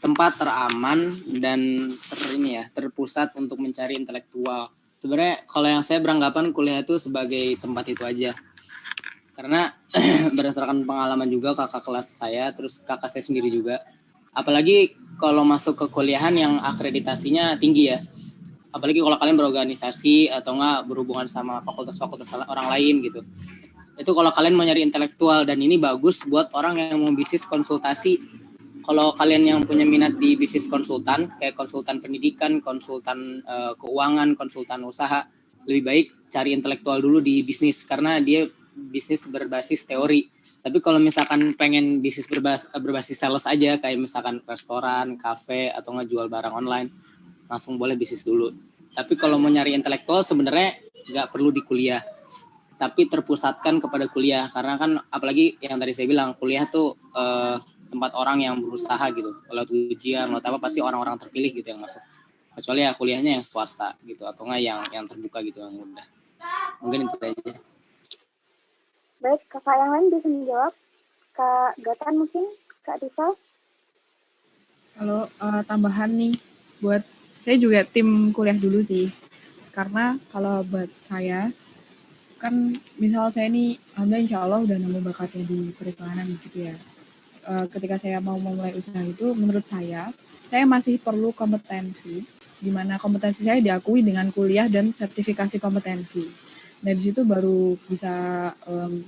tempat teraman dan terpusat untuk mencari intelektual. Sebenarnya kalau yang saya beranggapan kuliah itu sebagai tempat itu aja. Karena berdasarkan pengalaman juga kakak kelas saya, terus kakak saya sendiri juga. Apalagi kalau masuk ke kuliahan yang akreditasinya tinggi ya. Apalagi kalau kalian berorganisasi atau enggak berhubungan sama fakultas-fakultas orang lain gitu. Itu kalau kalian mau nyari intelektual, dan ini bagus buat orang yang mau bisnis konsultasi. Kalau kalian yang punya minat di bisnis konsultan, kayak konsultan pendidikan, konsultan keuangan, konsultan usaha, lebih baik cari intelektual dulu di bisnis, karena dia bisnis berbasis teori. Tapi kalau misalkan pengen bisnis berbasis sales aja, kayak misalkan restoran, kafe, atau nggak jual barang online, langsung boleh bisnis dulu. Tapi kalau mau nyari intelektual sebenarnya nggak perlu di kuliah, tapi terpusatkan kepada kuliah. Karena kan apalagi yang tadi saya bilang, kuliah tuh tempat orang yang berusaha gitu. Kalau ujian, atau apa, pasti orang-orang terpilih gitu yang masuk. Kecuali ya kuliahnya yang swasta gitu, atau nggak yang terbuka gitu, yang mudah. Mungkin itu aja. Baik, kakak yang lain bisa menjawab. Kak Gatan mungkin, Kak Risa. Kalau tambahan nih, buat saya juga tim kuliah dulu sih. Karena kalau buat saya, kan misal saya nih, Anda insya Allah udah nemu bakatnya di periklanan gitu ya. Ketika saya mau memulai usaha itu, menurut saya masih perlu kompetensi, di mana kompetensi saya diakui dengan kuliah dan sertifikasi kompetensi. Nah, di situ baru bisa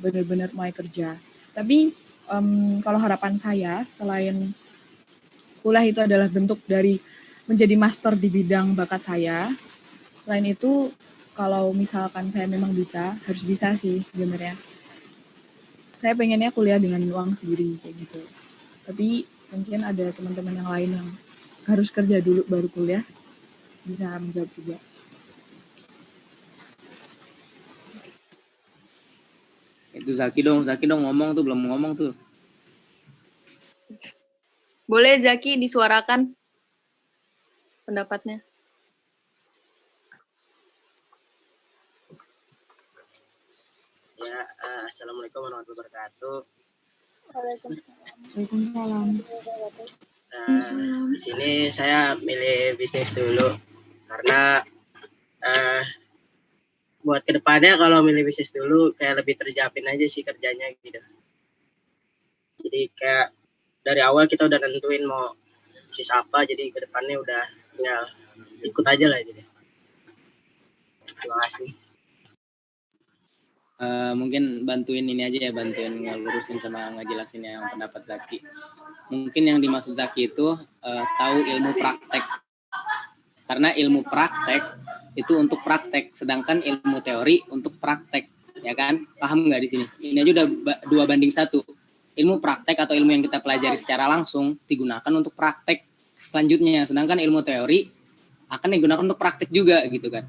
benar-benar mulai kerja. Tapi kalau harapan saya, selain kuliah itu adalah bentuk dari menjadi master di bidang bakat saya, selain itu, kalau misalkan saya memang bisa, harus bisa sih sebenarnya. Saya pengennya kuliah dengan uang sendiri kayak gitu. Tapi mungkin ada teman-teman yang lain yang harus kerja dulu baru kuliah, bisa menjawab juga. Itu Zaki dong ngomong tuh, belum ngomong tuh. Boleh Zaki disuarakan pendapatnya. Ya, assalamualaikum warahmatullahi wabarakatuh. Waalaikumsalam. Di sini saya milih bisnis dulu karena buat kedepannya kalau milih bisnis dulu kayak lebih terjamin aja sih kerjanya gitu. Jadi kayak dari awal kita udah nentuin mau bisnis apa, jadi kedepannya udah tinggal ikut aja lah gitu. Terima kasih. Mungkin bantuin ini aja ya, bantuin ngelurusin sama ngejelasin yang pendapat Zaki. Mungkin yang dimaksud Zaki itu tahu ilmu praktek. Karena ilmu praktek itu untuk praktek, sedangkan ilmu teori untuk praktek, ya kan? Paham nggak di sini? Ini aja udah 2:1. Ilmu praktek atau ilmu yang kita pelajari secara langsung digunakan untuk praktek selanjutnya, sedangkan ilmu teori akan digunakan untuk praktek juga gitu kan.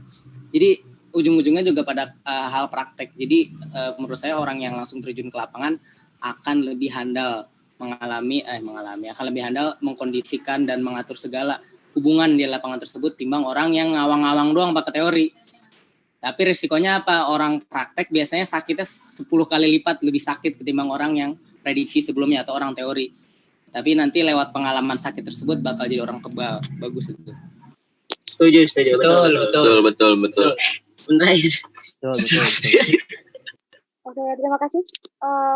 Jadi ujung-ujungnya juga pada hal praktek. Jadi menurut saya orang yang langsung terjun ke lapangan akan lebih handal akan lebih handal mengkondisikan dan mengatur segala hubungan di lapangan tersebut timbang orang yang ngawang-ngawang doang pakai teori. Tapi risikonya apa? Orang praktek biasanya sakitnya 10 kali lipat lebih sakit ketimbang orang yang prediksi sebelumnya atau orang teori. Tapi nanti lewat pengalaman sakit tersebut bakal jadi orang kebal. Bagus itu. Setuju. Betul. Benar. Betul. Oke, terima kasih.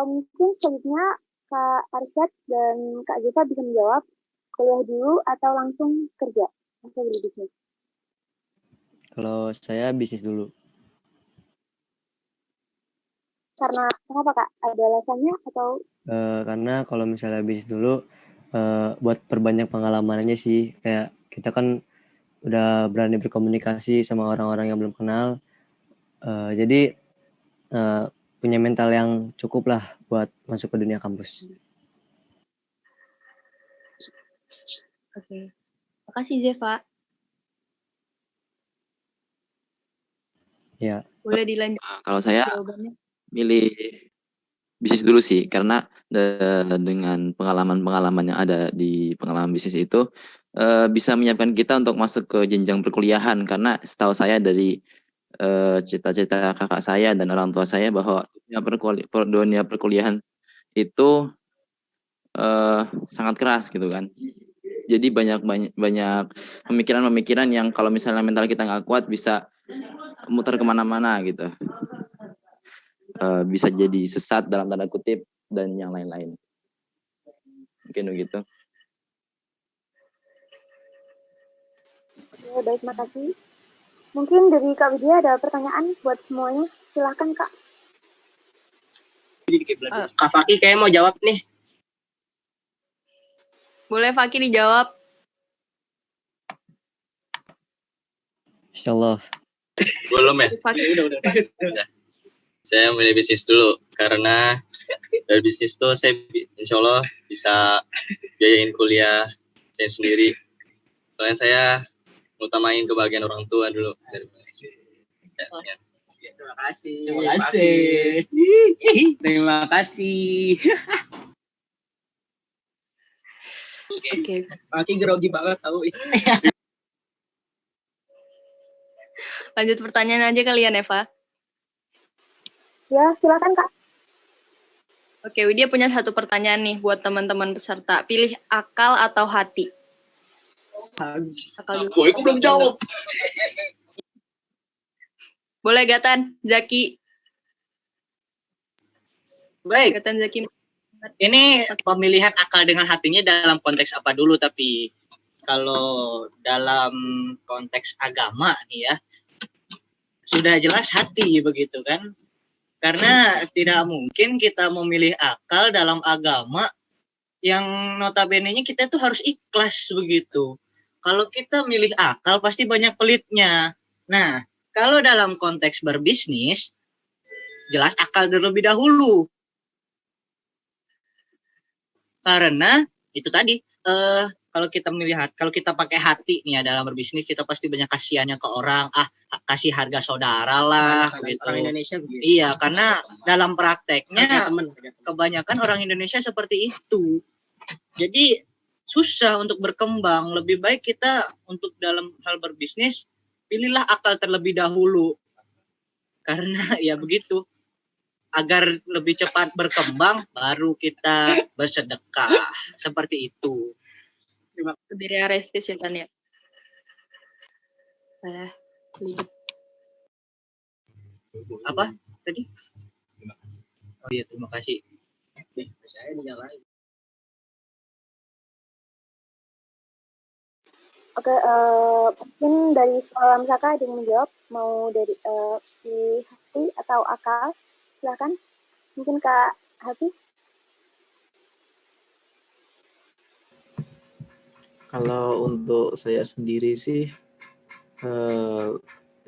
Mungkin selanjutnya Kak Arsyad dan Kak Gita bisa menjawab, kuliah dulu atau langsung kerja? Langsung berbisnis. Kalau saya bisnis dulu. Karena kenapa Kak? Ada alasannya atau? Karena kalau misalnya bisnis dulu, buat perbanyak pengalaman aja sih. Kayak kita kan udah berani berkomunikasi sama orang-orang yang belum kenal. Jadi punya mental yang cukup lah buat masuk ke dunia kampus. Oke. Makasih Zeva. Ya. Boleh dilanjut. Kalau saya jawabannya. milih bisnis dulu sih, karena dengan pengalaman-pengalaman yang ada di pengalaman bisnis itu bisa menyiapkan kita untuk masuk ke jenjang perkuliahan. Karena setahu saya dari cita-cita kakak saya dan orang tua saya bahwa dunia perkuliahan itu sangat keras gitu kan. Jadi banyak pemikiran-pemikiran yang kalau misalnya mental kita nggak kuat bisa muter kemana-mana gitu. Bisa jadi sesat dalam tanda kutip dan yang lain-lain. Mungkin begitu. Oke, baik, makasih. Mungkin dari Kak Widya ada pertanyaan buat semuanya. Silahkan, Kak. Kak Faki kayak mau jawab nih. Boleh Faki dijawab. Insyaallah. Belum ya? Faki. Udah. Saya milih bisnis dulu karena dari bisnis tuh saya insya Allah bisa biayain kuliah saya sendiri. Soalnya saya utamain kebahagiaan orang tua dulu. Ya. Terima kasih. Terima kasih. Oke. Faki grogi banget tahu. Lanjut pertanyaan aja kalian, Eva. Ya, silakan, Kak. Oke, Widya punya satu pertanyaan nih buat teman-teman peserta. Pilih akal atau hati? Akal dulu. Aku belum jawab. Boleh Gatan, Zaki. Baik, Gatan, Zaki. ini pemilihan akal dengan hatinya dalam konteks apa dulu, tapi kalau dalam konteks agama nih ya, sudah jelas hati begitu kan. Karena tidak mungkin kita memilih akal dalam agama yang notabene-nya kita tuh harus ikhlas begitu. Kalau kita milih akal pasti banyak pelitnya. Nah, kalau dalam konteks berbisnis, jelas akal terlebih dahulu. Karena itu tadi, kalau kita pakai hati nih ya dalam berbisnis, kita pasti banyak kasihannya ke orang, kasih harga saudara lah gitu. Orang Indonesia begitu. Iya, karena dalam prakteknya kebanyakan orang Indonesia seperti itu. Jadi susah untuk berkembang. Lebih baik kita untuk dalam hal berbisnis pilihlah akal terlebih dahulu. Karena ya begitu. Agar lebih cepat berkembang baru kita bersedekah. Seperti itu. Lebih realistis ya, Tan ya. Apa tadi? Oh iya, terima kasih. Saya dinyalain. Oke, mungkin dari sekolah Saka ada yang menjawab, mau dari pilih hati atau akal? Silakan. Mungkin Kak Hafiz. Kalau untuk saya sendiri sih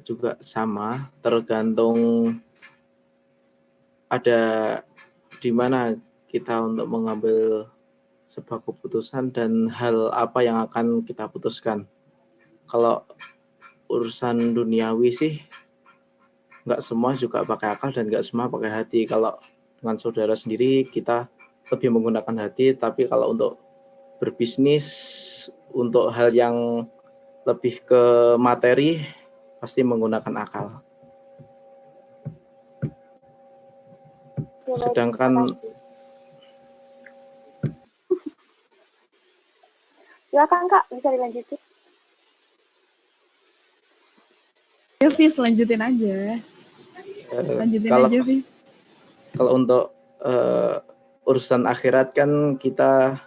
juga sama, tergantung ada di mana kita untuk mengambil sebuah keputusan dan hal apa yang akan kita putuskan. Kalau urusan duniawi sih nggak semua juga pakai akal dan nggak semua pakai hati. Kalau dengan saudara sendiri kita lebih menggunakan hati, tapi kalau untuk berbisnis, untuk hal yang lebih ke materi pasti menggunakan akal. Sedangkan silakan Kak, bisa dilanjutin. Ya, Fis, lanjutin aja. Lanjutin kalau, aja, Fis. Kalau untuk urusan akhirat kan kita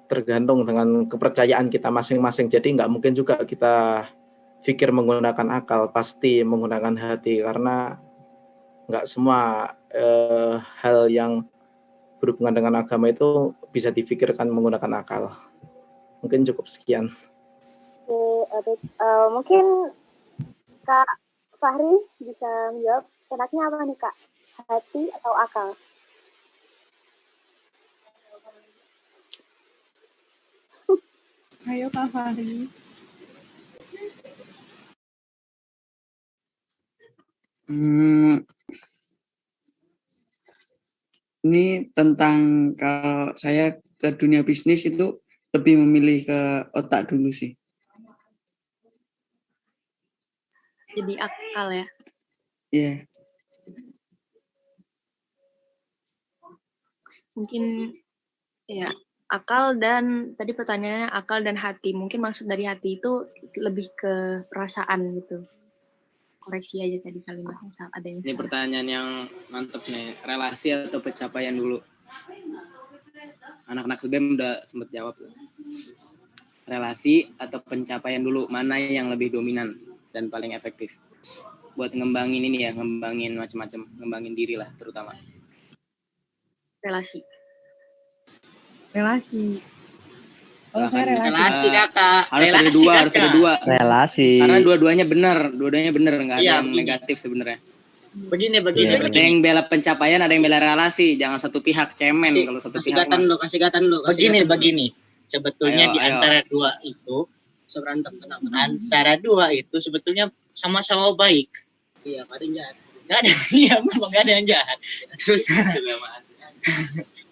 tergantung dengan kepercayaan kita masing-masing. Jadi nggak mungkin juga kita pikir menggunakan akal, pasti menggunakan hati. Karena nggak semua hal yang berhubungan dengan agama itu bisa difikirkan menggunakan akal. Mungkin cukup sekian. Mungkin Kak Fahri bisa menjawab, enaknya apa nih Kak? Hati atau akal? Ayo Kak Fahri. Ini tentang kalau saya ke dunia bisnis itu lebih memilih ke otak dulu sih. Jadi akal ya. Iya. Mungkin ya akal dan tadi pertanyaannya akal dan hati. Mungkin maksud dari hati itu lebih ke perasaan gitu. Koreksi aja tadi kalimatnya ada yang Ini salah. pertanyaan yang mantep nih. Relasi atau pencapaian dulu? Anak-anak SBM udah sempet jawab. Relasi atau pencapaian dulu? Mana yang lebih dominan dan paling efektif? Buat ngembangin ini ya, ngembangin macam-macam, ngembangin diri lah terutama. Relasi. Kalau saya relasi. Relasi kakak. Harus ada Relasi, dua, kakak. harus ada dua. Relasi. Karena dua-duanya benar, nggak ada Iya, yang begini. negatif sebenarnya. Begini. Ada yang bela pencapaian, ada yang bela relasi. Jangan satu pihak cemen kalau satu pihak. Kasih gatan lu. Begini. Sebetulnya Ayo, di ayo. antara dua itu seberantem kenapa? Antara dua itu sebetulnya sama-sama baik. Iya, ada yang jahat. Enggak ada, iya memang enggak ada yang jahat. Terus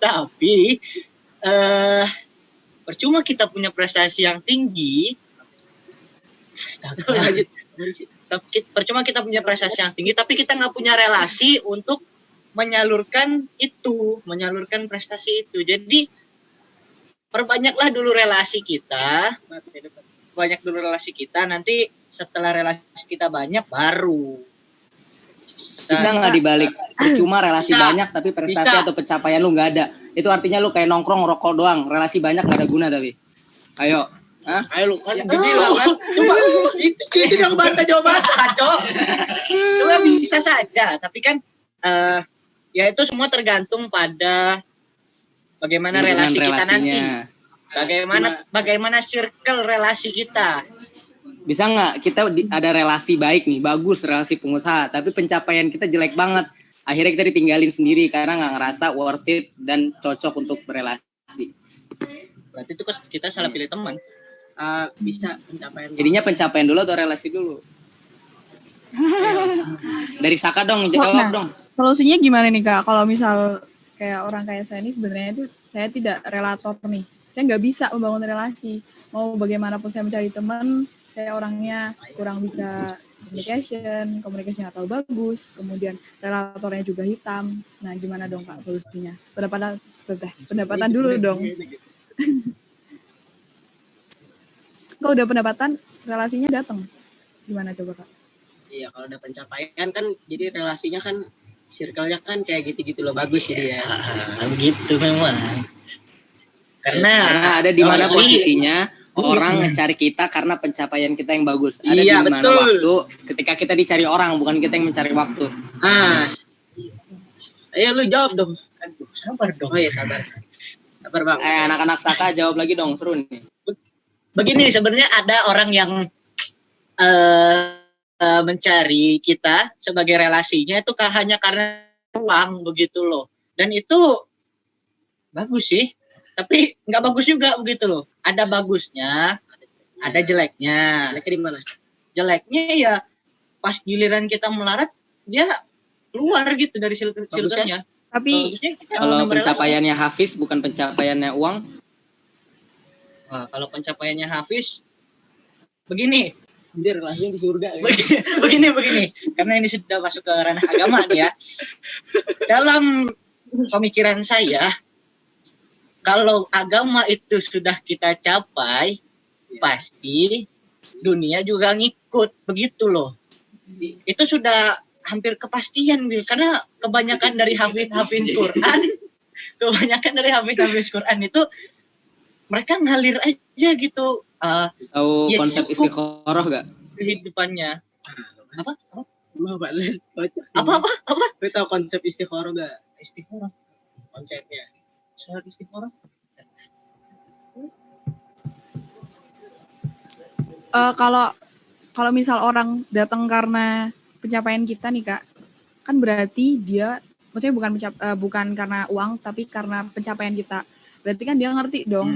tapi percuma kita punya prestasi yang tinggi. Percuma kita punya prestasi yang tinggi, tapi kita nggak punya relasi untuk menyalurkan prestasi itu. Jadi perbanyaklah dulu relasi kita, nanti setelah relasi kita banyak baru. Bisa nggak dibalik? Percuma relasi Bisa. banyak tapi prestasi Bisa. atau pencapaian lu nggak ada. Itu artinya lu kayak nongkrong rokok doang. Relasi banyak nggak ada guna tapi. Ayo. Hah? Ayo lu kan coba itu dong bantah jawaban Cok. Coba bisa saja, tapi kan ya itu semua tergantung pada bagaimana Hubungan relasi kita nanti. relasinya. Bagaimana circle relasi kita. Bisa nggak kita ada relasi baik nih, bagus relasi pengusaha, tapi pencapaian kita jelek banget. Akhirnya kita ditinggalin sendiri karena nggak ngerasa worth it dan cocok untuk berelasi. Berarti itu kita salah pilih teman. Bisa pencapaian. Jadinya pencapaian dulu atau relasi dulu? Dari Saka dong, jawab dong. Solusinya gimana nih Kak? Kalau misal kayak orang kayak saya ini sebenarnya itu saya tidak relator nih. Saya nggak bisa membangun relasi. Mau bagaimanapun saya mencari teman, saya orangnya kurang bisa komunikasinya atau bagus, kemudian relatornya juga hitam. Nah, gimana dong Kak solusinya? Pendapatan dulu dong. Kalau udah pendapatan, relasinya datang. Gimana coba Kak? Iya, kalau udah pencapaian kan jadi relasinya kan circle-nya kan kayak gitu-gitu loh, bagus jadi ya. Begitu memang. Karena ada di mana posisinya orang ngecari kita karena pencapaian kita yang bagus. Ada Iya, di mana betul. waktu ketika kita dicari orang, bukan kita yang mencari waktu. Ayo lu jawab dong. Aduh, sabar dong. Oh iya, sabar. Sabar Bang. Anak-anak Saka jawab lagi dong, seru nih. Begini, sebenarnya ada orang yang mencari kita sebagai relasinya itu hanya karena uang begitu loh. Dan itu bagus sih, tapi nggak bagus juga begitu loh. Ada bagusnya, ada jeleknya. Jeleknya di mana? Jeleknya ya pas giliran kita melarat dia keluar gitu dari circle-nya. Tapi kalau pencapaiannya Hafiz bukan pencapaiannya uang. Nah, kalau pencapaiannya Hafiz begini, dia relasinya di surga. Begini. Karena ini sudah masuk ke ranah agama nih ya. Dalam pemikiran saya, kalau agama itu sudah kita capai, pasti dunia juga ngikut, begitu loh. Itu sudah hampir kepastian gitu. Karena kebanyakan dari hafiz Quran itu mereka ngalir aja gitu. Tahu ya konsep istikharah gak? Kehidupannya. Apa? Lu tahu konsep istikharah gak? Istikharah. Konsepnya. Soal istikharah. Kalau misal orang datang karena pencapaian kita nih Kak, kan berarti dia maksudnya bukan karena uang tapi karena pencapaian kita. Berarti kan dia ngerti dong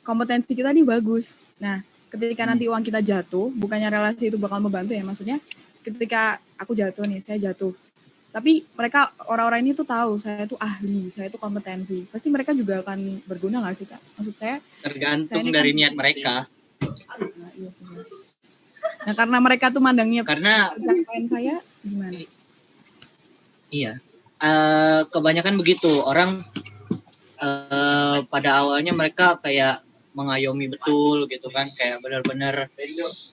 kompetensi kita nih bagus. Nah, ketika nanti uang kita jatuh, bukannya relasi itu bakal membantu ya, maksudnya ketika aku jatuh nih, saya jatuh. Tapi mereka orang-orang ini tuh tahu saya tuh ahli, saya tuh kompetensi. Pasti mereka juga akan berguna nggak sih Kak? Maksud saya tergantung dari niat mereka. Nah, karena mereka tuh mandangnya karena pencapaian saya gimana? Iya. Kebanyakan begitu. Orang pada awalnya mereka kayak mengayomi betul gitu kan, kayak benar-benar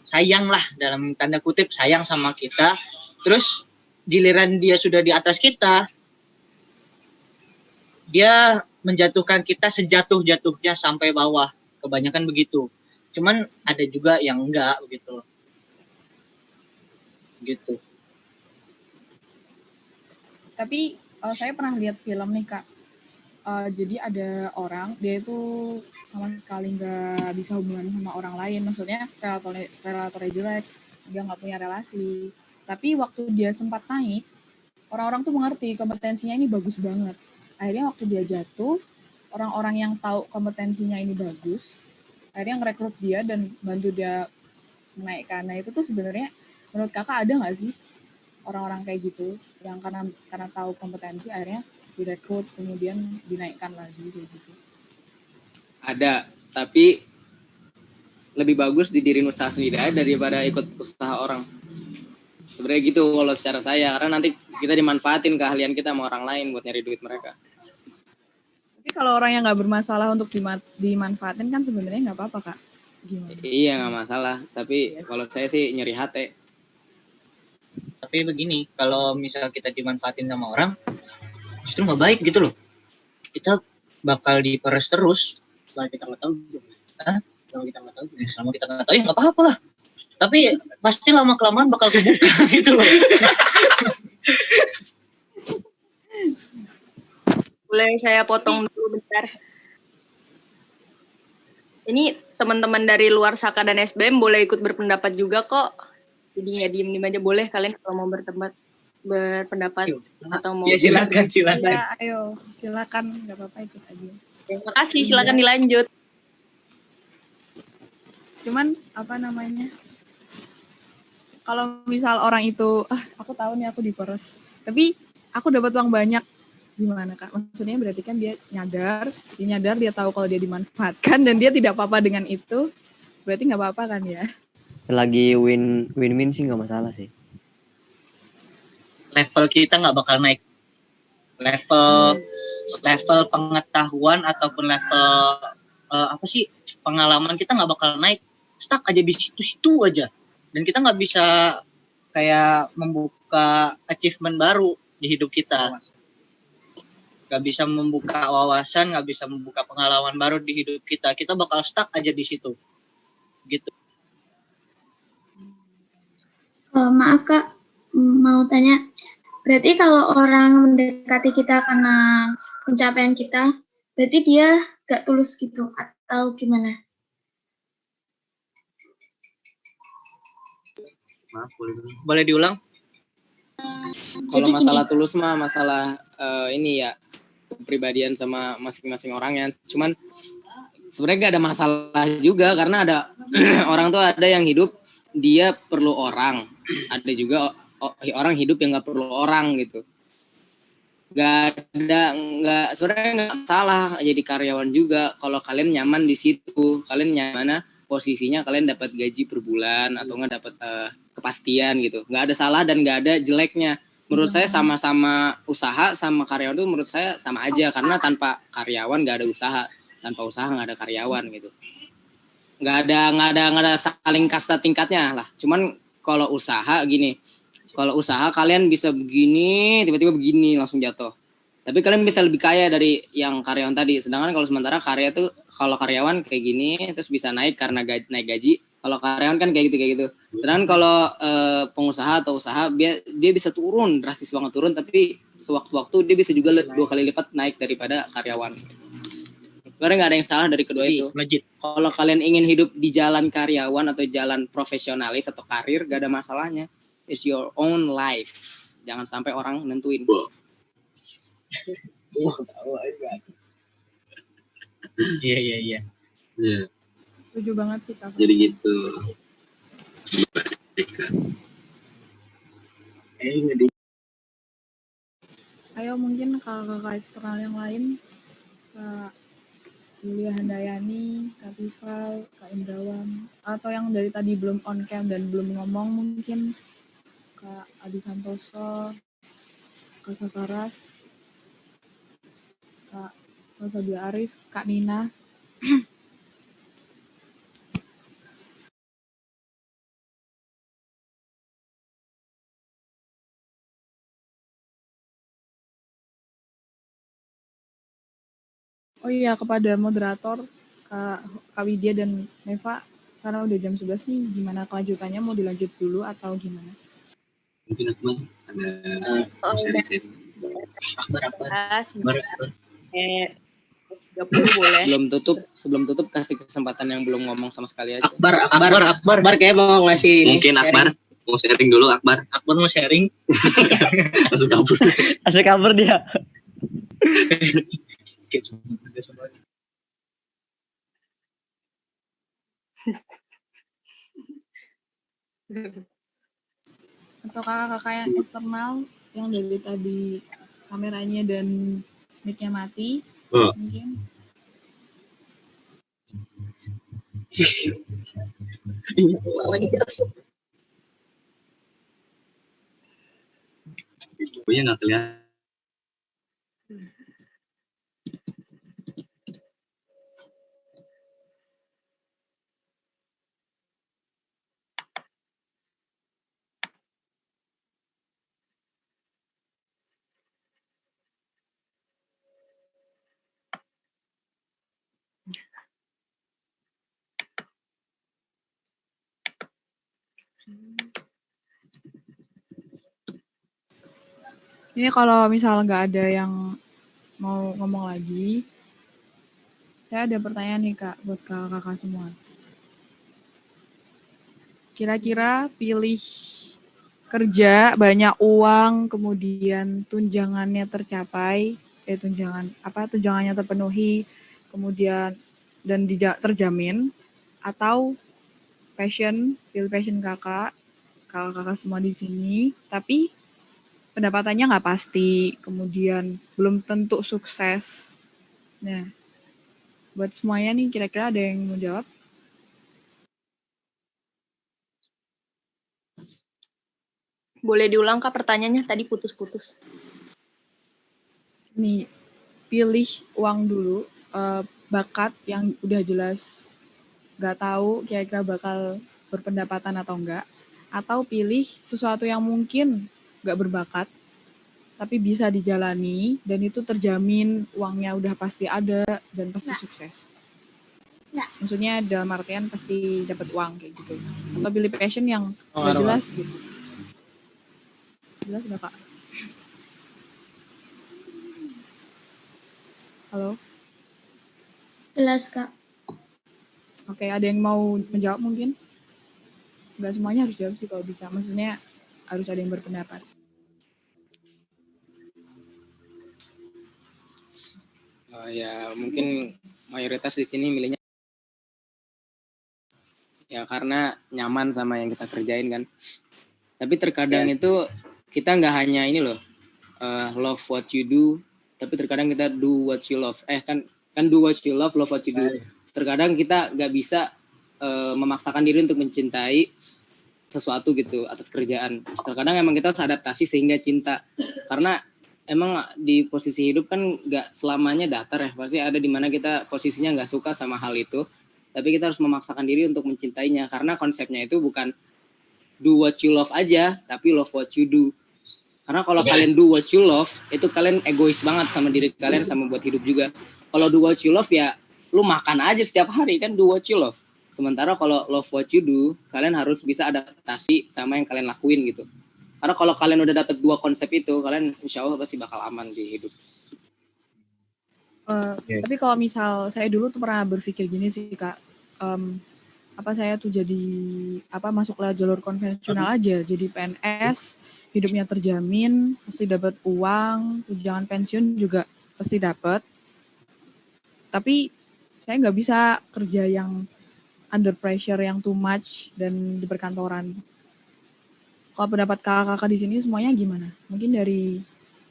sayang lah, dalam tanda kutip sayang sama kita. Terus giliran dia sudah di atas kita, dia menjatuhkan kita sejatuh-jatuhnya sampai bawah. Kebanyakan begitu. Cuman ada juga yang enggak begitu. Gitu. Tapi saya pernah lihat film nih Kak. Jadi ada orang, dia itu sama sekali nggak bisa hubungan sama orang lain. Maksudnya relatornya jelek, dia nggak punya relasi. Tapi waktu dia sempat naik, orang-orang tuh mengerti kompetensinya ini bagus banget. Akhirnya waktu dia jatuh, orang-orang yang tahu kompetensinya ini bagus, akhirnya ngerekrut dia dan bantu dia menaikkan. Nah itu tuh sebenarnya menurut kakak ada nggak sih orang-orang kayak gitu yang karena tahu kompetensi akhirnya direkrut kemudian dinaikkan lagi kayak gitu? Ada, tapi lebih bagus didirin usaha sendiri aja daripada ikut usaha orang. Sebenarnya gitu kalau secara saya, karena nanti kita dimanfaatin keahlian kita sama orang lain buat nyari duit mereka. Tapi kalau orang yang nggak bermasalah untuk dimanfaatin kan sebenarnya nggak apa-apa Kak. Gimana? Iya nggak masalah, tapi kalau saya sih nyeri hati. Tapi begini, kalau misal kita dimanfaatin sama orang, justru nggak baik gitu loh. Kita bakal diperes terus. Selama kita nggak tahu. Selama kita nggak tahu ya nggak apa-apa lah. Tapi pasti lama-kelamaan bakal kebuka gitu loh. Boleh saya potong dulu bentar? Ini teman-teman dari luar Saka dan SBM boleh ikut berpendapat juga kok. Jadi nggak diem-diem aja, boleh kalian kalau mau berpendapat atau mau. Ya silakan. Ya, ayo silakan, nggak apa-apa ikut aja. Terima kasih, silakan dilanjut. Cuman apa namanya? Kalau misal orang itu, aku tahu nih aku diperes, tapi aku dapat uang banyak, gimana Kak? Maksudnya berarti kan dia nyadar, dia tahu kalau dia dimanfaatkan dan dia tidak apa-apa dengan itu, berarti nggak apa-apa kan ya? Lagi win-win sih nggak masalah sih. Level kita nggak bakal naik. Level pengetahuan ataupun level pengalaman kita nggak bakal naik. Stuck aja di situ-situ aja. Dan kita nggak bisa kayak membuka achievement baru di hidup kita. Nggak bisa membuka wawasan, nggak bisa membuka pengalaman baru di hidup kita. Kita bakal stuck aja di situ. Gitu. Maaf Kak, mau tanya. Berarti kalau orang mendekati kita karena pencapaian kita, berarti dia gak tulus gitu atau gimana? Maaf, boleh diulang? Kalau masalah tulus mah masalah ini ya kepribadian sama masing-masing orangnya. Cuman sebenarnya gak ada masalah juga karena ada orang tuh ada yang hidup dia perlu orang, ada juga orang hidup yang nggak perlu orang gitu. Sebenarnya nggak salah jadi karyawan juga kalau kalian nyaman di situ, kalian nyaman posisinya, kalian dapat gaji per bulan atau nggak dapat kepastian gitu. Nggak ada salah dan nggak ada jeleknya. Menurut saya sama-sama usaha sama karyawan itu menurut saya sama aja karena tanpa karyawan nggak ada usaha, tanpa usaha nggak ada karyawan gitu. Nggak ada saling kasta tingkatnya lah. Cuman kalau usaha gini. Kalau usaha kalian bisa begini, tiba-tiba begini langsung jatuh. Tapi kalian bisa lebih kaya dari yang karyawan tadi. Sedangkan kalau sementara kalau karyawan kayak gini, terus bisa naik karena naik gaji. Kalau karyawan kan kayak gitu. Sedangkan kalau pengusaha atau usaha, dia bisa turun, drastis banget turun. Tapi sewaktu-waktu dia bisa juga 2 kali lipat naik daripada karyawan. Sebenarnya nggak ada yang salah dari kedua itu. Kalau kalian ingin hidup di jalan karyawan atau jalan profesionalis atau karir, gak ada masalahnya. It's your own life. Jangan sampai orang nentuin. Iya. Setuju banget sih Kak. Jadi gitu. Ayo mungkin kakak eksternal yang lain, Kak Yulia Handayani, Kak Tifal, Kak Indrawan, atau yang dari tadi belum on cam dan belum ngomong mungkin Kak Adi Santoso, Kak Sakaras, Kak Mas Abdul Arif, Kak Nina. Oh iya, kepada moderator, Kak Widya dan Neva, karena udah jam 11 nih, gimana kelanjutannya? Mau dilanjut dulu atau gimana? Mungkin Akbar ada sharing-sharing. Akbar. 30 boleh. Sebelum tutup kasih kesempatan yang belum ngomong sama sekali aja. Akbar kayak mau ngasih Mungkin Akbar mau sharing dulu. Akbar mau sharing. Langsung kabur. Asal kabur dia. Atau kakak-kakak yang eksternal yang dari tadi kameranya dan mic-nya mati, mungkin. Ibunya nggak kelihatan. Ini kalau misal nggak ada yang mau ngomong lagi, saya ada pertanyaan nih Kak, buat kakak-kakak semua. Kira-kira pilih kerja, banyak uang, kemudian tunjangannya tercapai, tunjangannya terpenuhi, kemudian dan terjamin, atau pilih passion kakak-kakak semua di sini, tapi pendapatannya nggak pasti, kemudian belum tentu sukses. Nah, buat semuanya nih, kira-kira ada yang mau jawab? Boleh diulang Kak pertanyaannya, tadi putus-putus. Nih, pilih uang dulu, bakat yang udah jelas nggak tahu kira-kira bakal berpendapatan atau enggak, atau pilih sesuatu yang mungkin nggak berbakat, tapi bisa dijalani, dan itu terjamin uangnya udah pasti ada, dan pasti sukses. Maksudnya dalam artian pasti dapat uang kayak gitu. Atau pilih passion yang nggak jelas gitu. Jelas nggak Kak? Halo? Jelas, Kak. Oke, ada yang mau menjawab mungkin? Nggak semuanya harus jawab sih kalau bisa. Maksudnya harus ada yang berpendapat. Ya mungkin mayoritas di sini milihnya ya karena nyaman sama yang kita kerjain kan. Tapi terkadang itu kita nggak hanya ini loh, love what you do, tapi terkadang kita do what you love. Kan do what you love what you do. Terkadang kita nggak bisa memaksakan diri untuk mencintai sesuatu gitu atas kerjaan. Terkadang emang kita harus adaptasi sehingga cinta. Karena emang di posisi hidup kan nggak selamanya datar ya. Pasti ada di mana kita posisinya nggak suka sama hal itu. Tapi kita harus memaksakan diri untuk mencintainya. Karena konsepnya itu bukan do what you love aja, tapi love what you do. Karena kalau kalian do what you love, itu kalian egois banget sama diri kalian, sama buat hidup juga. Kalau do what you love ya, lu makan aja setiap hari kan, do what you love. Sementara kalau love what you do, kalian harus bisa adaptasi sama yang kalian lakuin gitu. Karena kalau kalian udah dapet dua konsep itu, kalian insya Allah pasti bakal aman di hidup. Tapi kalau misal saya dulu tuh pernah berpikir gini sih Kak, saya tuh jadi masuk lewat jalur konvensional aja, jadi PNS, hidupnya terjamin, pasti dapat uang, tunjangan pensiun juga pasti dapat. Tapi saya nggak bisa kerja yang under pressure yang too much dan di perkantoran. Kalau pendapat kakak-kakak di sini semuanya gimana? Mungkin dari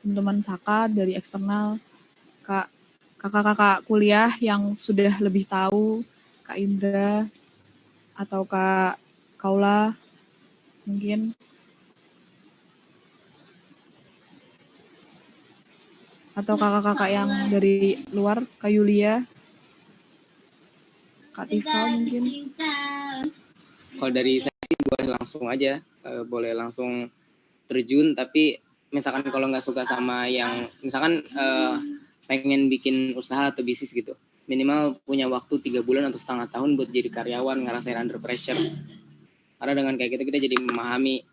teman-teman Saka, dari eksternal, kakak-kakak kuliah yang sudah lebih tahu, Kak Indra atau Kak Kaula mungkin. Atau kakak-kakak yang dari luar, Kak Yulia, Kak Tifa mungkin. Kalau dari saya sih boleh langsung aja, boleh langsung terjun. Tapi misalkan kalau nggak suka sama yang, misalkan pengen bikin usaha atau bisnis gitu, minimal punya waktu 3 bulan atau setengah tahun buat jadi karyawan, ngerasain under pressure. Karena dengan kayak gitu kita jadi memahami,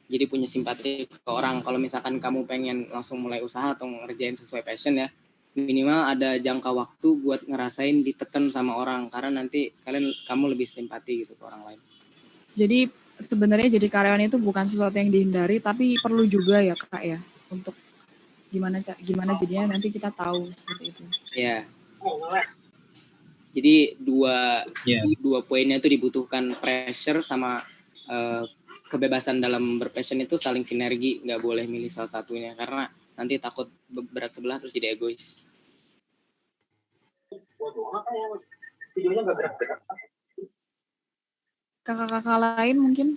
jadi punya simpati ke orang. Kalau misalkan kamu pengen langsung mulai usaha atau ngerjain sesuai passion ya, minimal ada jangka waktu buat ngerasain ditekan sama orang, karena nanti kamu lebih simpati gitu ke orang lain. Jadi sebenarnya jadi karyawan itu bukan sesuatu yang dihindari, tapi perlu juga ya Kak ya, untuk gimana jadinya nanti kita tahu seperti itu. Ya. Jadi dua poinnya itu dibutuhkan, pressure sama kebebasan dalam berpassion itu saling sinergi, nggak boleh milih salah satunya karena nanti takut berat sebelah terus jadi egois. Kakak-kakak lain mungkin,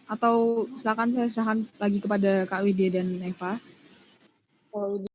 atau silakan saya serahkan lagi kepada Kak Widya dan Eva. Kalau